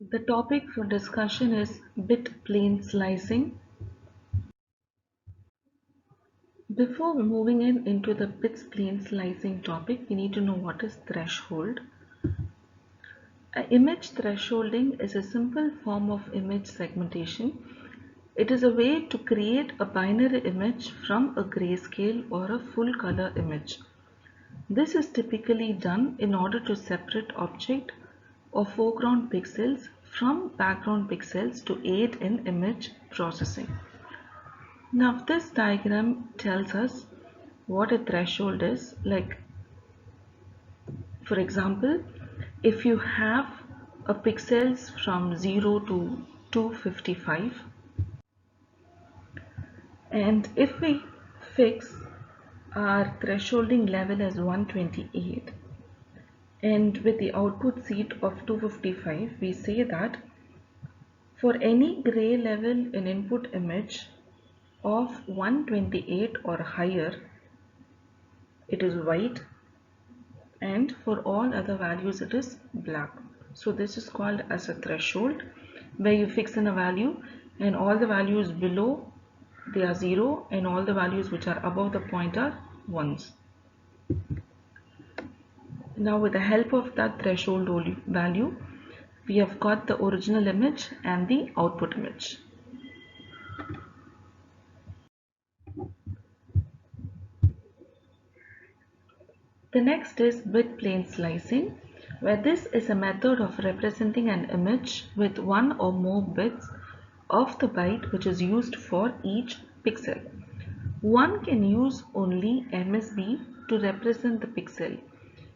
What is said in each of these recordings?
The topic for discussion is bit plane slicing. Before moving into the bit plane slicing topic, we need to know what is threshold. Image thresholding is a simple form of image segmentation. It is a way to create a binary image from a grayscale or a full color image. This is typically done in order to separate object or foreground pixels from background pixels to aid in image processing. Now this diagram tells us what a threshold is. Like for example, if you have a pixels from 0 to 255, and if we fix our thresholding level as 128, and with the output seed of 255, we say that for any gray level in input image of 128 or higher, it is white, and for all other values it is black. So this is called as a threshold, where you fix in a value and all the values below they are 0 and all the values which are above the point are ones. Now with the help of that threshold value, we have got the original image and the output image. The next is bit plane slicing, where this is a method of representing an image with one or more bits of the byte which is used for each pixel. One can use only MSB to represent the pixel,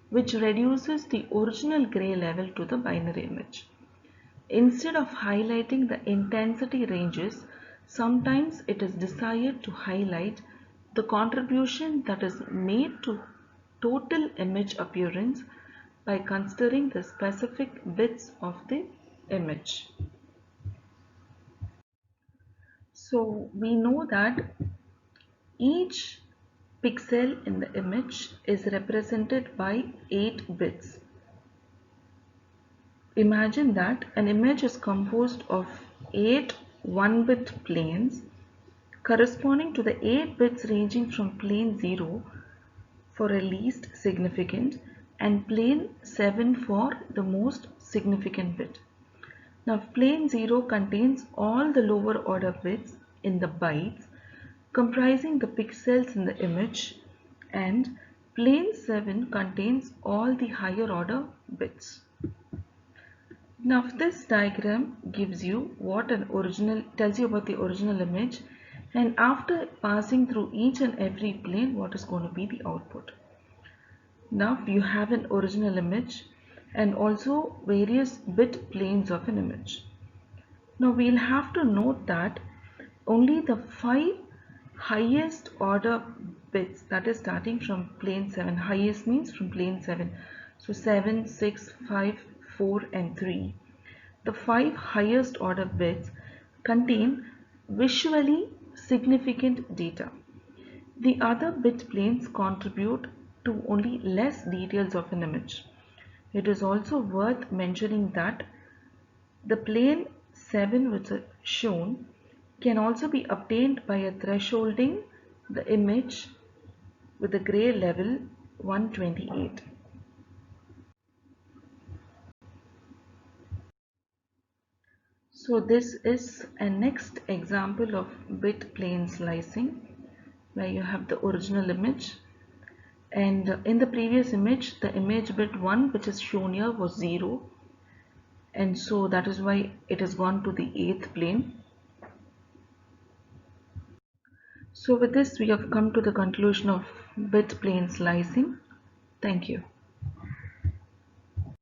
which reduces the original gray level to the binary image. Instead of highlighting the intensity ranges, sometimes it is desired to highlight the contribution that is made to total image appearance by considering the specific bits of the image. So we know that each pixel in the image is represented by 8 bits. Imagine that an image is composed of 8 1-bit planes corresponding to the 8 bits ranging from plane 0 for a least significant and plane 7 for the most significant bit. Now plane 0 contains all the lower order bits in the bytes comprising the pixels in the image, and plane 7 contains all the higher order bits. Now this diagram gives you tells you about the original image, and after passing through each and every plane, what is going to be the output. Now you have an original image and also various bit planes of an image. Now we'll have to note that only the 5 highest order bits, that is starting from plane 7, highest means from plane 7, so 7, 6, 5, 4 and 3. The 5 highest order bits contain visually significant data. The other bit planes contribute to only less details of an image. It is also worth mentioning that the plane 7 which is shown can also be obtained by a thresholding the image with the gray level 128. So this is a next example of bit plane slicing, where you have the original image, and in the previous image the image bit 1 which is shown here was 0, and so that is why it has gone to the 8th plane. So with this we have come to the conclusion of bit plane slicing. Thank you.